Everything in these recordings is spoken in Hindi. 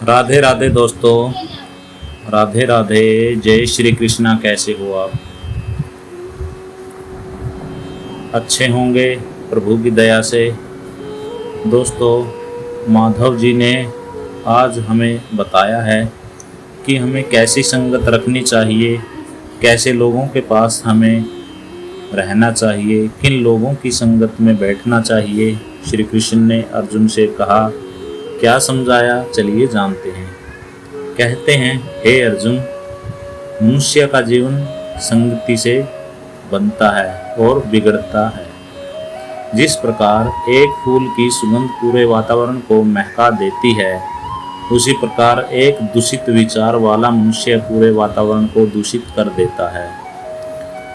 राधे राधे दोस्तों, राधे राधे। जय श्री कृष्णा। कैसे हो आप? अच्छे होंगे प्रभु की दया से। दोस्तों, माधव जी ने आज हमें बताया है कि हमें कैसी संगत रखनी चाहिए, कैसे लोगों के पास हमें रहना चाहिए, किन लोगों की संगत में बैठना चाहिए। श्री कृष्ण ने अर्जुन से कहा, क्या समझाया, चलिए जानते हैं। कहते हैं, हे अर्जुन, मनुष्य का जीवन संगति से बनता है और बिगड़ता है। जिस प्रकार एक फूल की सुगंध पूरे वातावरण को महका देती है, उसी प्रकार एक दूषित विचार वाला मनुष्य पूरे वातावरण को दूषित कर देता है।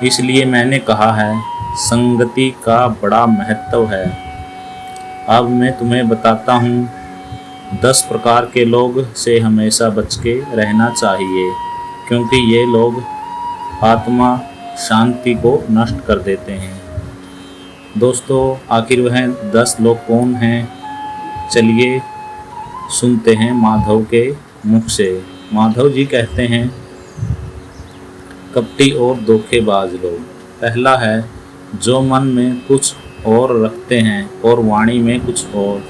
इसलिए मैंने कहा है, संगति का बड़ा महत्व है। अब मैं तुम्हें बताता हूँ, 10 प्रकार के लोग से हमेशा बच के रहना चाहिए, क्योंकि ये लोग आत्मा शांति को नष्ट कर देते हैं। दोस्तों, आखिर वह 10 लोग कौन हैं? चलिए सुनते हैं माधव के मुख से। माधव जी कहते हैं, कपटी और धोखेबाज लोग। पहला है, जो मन में कुछ और रखते हैं और वाणी में कुछ और।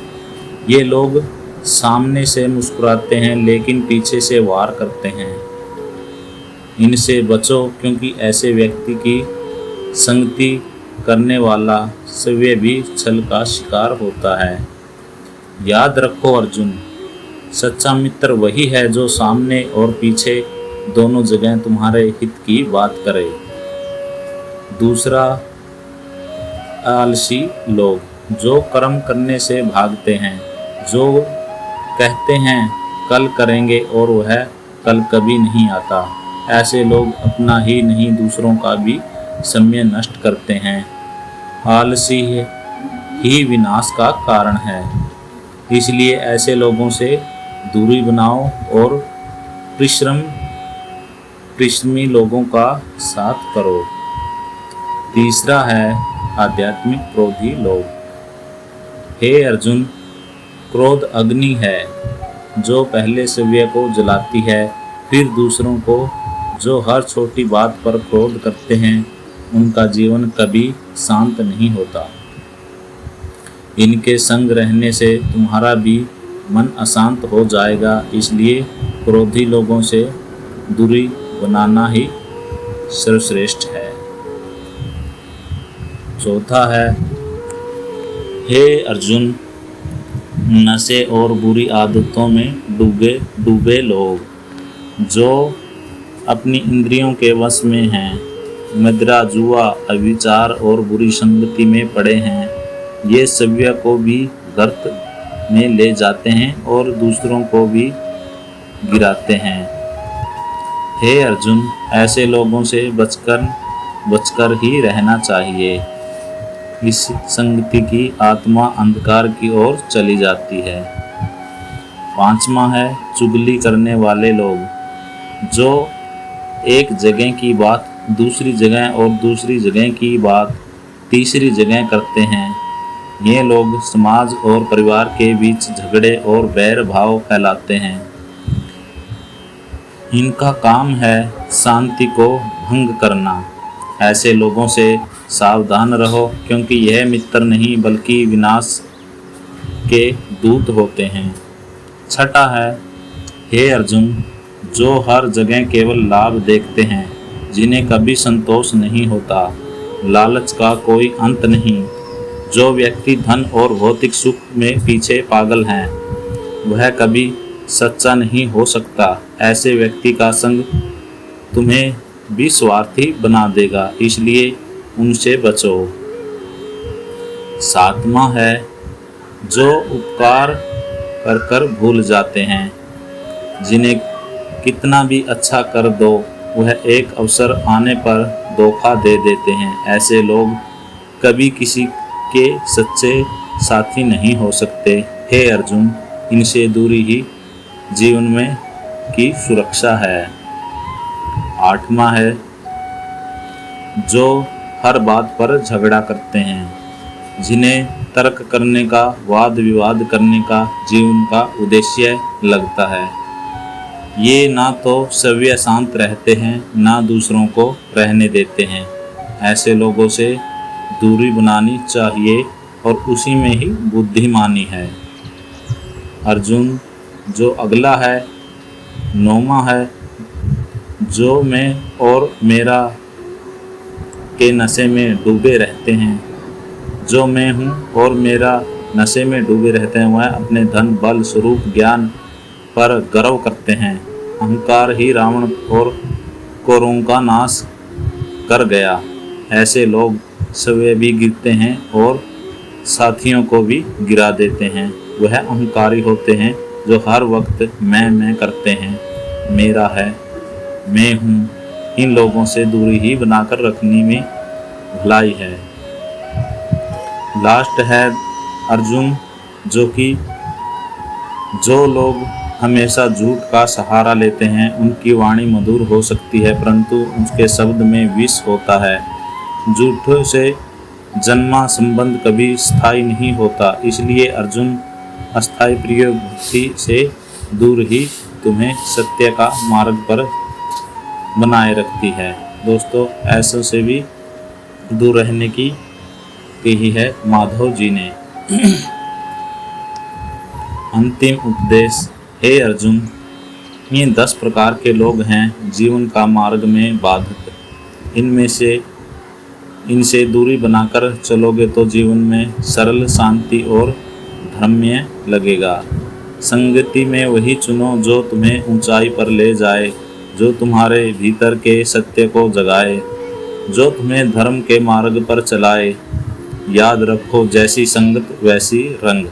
ये लोग सामने से मुस्कुराते हैं लेकिन पीछे से वार करते हैं। इनसे बचो, क्योंकि ऐसे व्यक्ति की संगति करने वाला सवै भी छल का शिकार होता है। याद रखो अर्जुन, सच्चा मित्र वही है जो सामने और पीछे दोनों जगह तुम्हारे हित की बात करे। दूसरा, आलसी लोग, जो कर्म करने से भागते हैं, जो कहते हैं कल करेंगे और वह कल कभी नहीं आता। ऐसे लोग अपना ही नहीं दूसरों का भी समय नष्ट करते हैं। आलसी ही विनाश का कारण है। इसलिए ऐसे लोगों से दूरी बनाओ और परिश्रमी लोगों का साथ करो। तीसरा है, आध्यात्मिक क्रोधी लोग। हे अर्जुन, क्रोध अग्नि है जो पहले सवै को जलाती है, फिर दूसरों को। जो हर छोटी बात पर क्रोध करते हैं, उनका जीवन कभी शांत नहीं होता। इनके संग रहने से तुम्हारा भी मन अशांत हो जाएगा। इसलिए क्रोधी लोगों से दूरी बनाना ही सर्वश्रेष्ठ है। चौथा है, हे अर्जुन, नशे और बुरी आदतों में डूबे लोग, जो अपनी इंद्रियों के वश में हैं, मदिरा, जुआ, अविचार और बुरी संगति में पड़े हैं। ये सभी को भी गर्त में ले जाते हैं और दूसरों को भी गिराते हैं। हे अर्जुन, ऐसे लोगों से बचकर ही रहना चाहिए। इस संगति की आत्मा अंधकार की ओर चली जाती है। पांचवा है, चुगली करने वाले लोग, जो एक जगह की बात दूसरी जगह और दूसरी जगह की बात तीसरी जगह करते हैं। ये लोग समाज और परिवार के बीच झगड़े और बैर भाव फैलाते हैं। इनका काम है शांति को भंग करना। ऐसे लोगों से सावधान रहो, क्योंकि यह मित्र नहीं बल्कि विनाश के दूत होते हैं। छठा है, हे अर्जुन, जो हर जगह केवल लाभ देखते हैं, जिन्हें कभी संतोष नहीं होता, लालच का कोई अंत नहीं। जो व्यक्ति धन और भौतिक सुख में पीछे पागल हैं, वह कभी सच्चा नहीं हो सकता। ऐसे व्यक्ति का संग तुम्हें भी स्वार्थी बना देगा, इसलिए उनसे बचो। सातवां है, जो उपकार कर कर भूल जाते हैं, जिन्हें कितना भी अच्छा कर दो, वह एक अवसर आने पर धोखा दे देते हैं। ऐसे लोग कभी किसी के सच्चे साथी नहीं हो सकते। हे अर्जुन, इनसे दूरी ही जीवन में की सुरक्षा है। आठवां है, जो हर बात पर झगड़ा करते हैं, जिन्हें तर्क करने का, वाद विवाद करने का जीवन का उद्देश्य लगता है। ये ना तो सव्य शांत रहते हैं, ना दूसरों को रहने देते हैं। ऐसे लोगों से दूरी बनानी चाहिए और उसी में ही बुद्धिमानी है। अर्जुन, जो अगला है, नौमा है, जो मैं और मेरा के नशे में डूबे रहते हैं। जो मैं हूँ और मेरा नशे में डूबे रहते हैं, वह अपने धन बल स्वरूप ज्ञान पर गर्व करते हैं। अहंकार ही रावण और कौरवों का नाश कर गया। ऐसे लोग स्वयं भी गिरते हैं और साथियों को भी गिरा देते हैं। वह अहंकारी होते हैं जो हर वक्त मैं करते हैं, मेरा है, मैं हूँ। इन लोगों से दूरी ही बनाकर रखने में भलाई है। लास्ट है अर्जुन, जो लोग हमेशा झूठ का सहारा लेते हैं, उनकी वाणी मधुर हो सकती है परंतु उसके शब्द में विष होता है। झूठ से जन्मा संबंध कभी स्थायी नहीं होता। इसलिए अर्जुन, अस्थायी प्रिय भक्ति से दूर ही तुम्हें सत्य का मार्ग पर बनाए रखती है। दोस्तों, ऐसों से भी दूर रहने की कही है माधव जी ने। अंतिम उपदेश। हे अर्जुन, ये 10 प्रकार के लोग हैं जीवन का मार्ग में बाधक। इनसे दूरी बनाकर चलोगे तो जीवन में सरल, शांति और धर्म्य लगेगा। संगति में वही चुनो जो तुम्हें ऊंचाई पर ले जाए, जो तुम्हारे भीतर के सत्य को जगाए, जो तुम्हें धर्म के मार्ग पर चलाए। याद रखो, जैसी संगत वैसी रंग।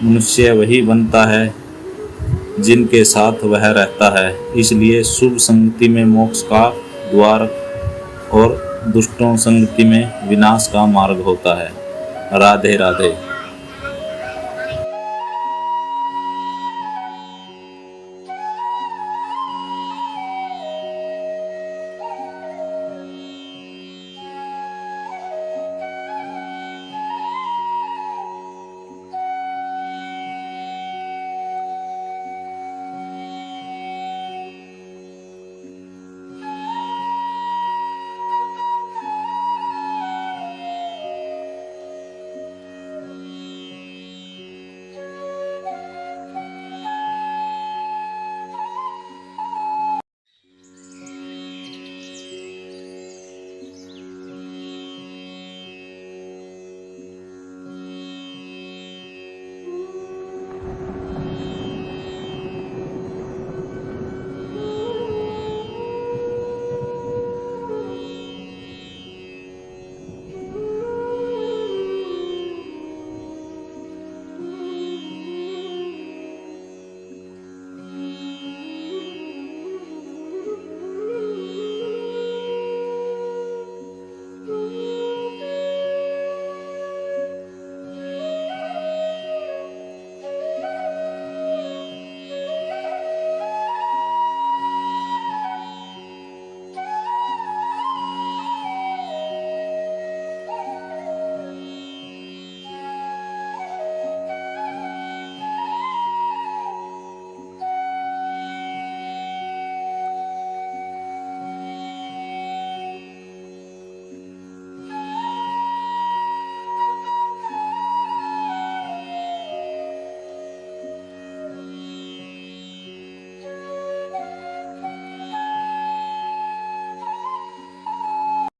मनुष्य वही बनता है जिनके साथ वह रहता है। इसलिए शुभ संगति में मोक्ष का द्वार और दुष्टों संगति में विनाश का मार्ग होता है। राधे राधे।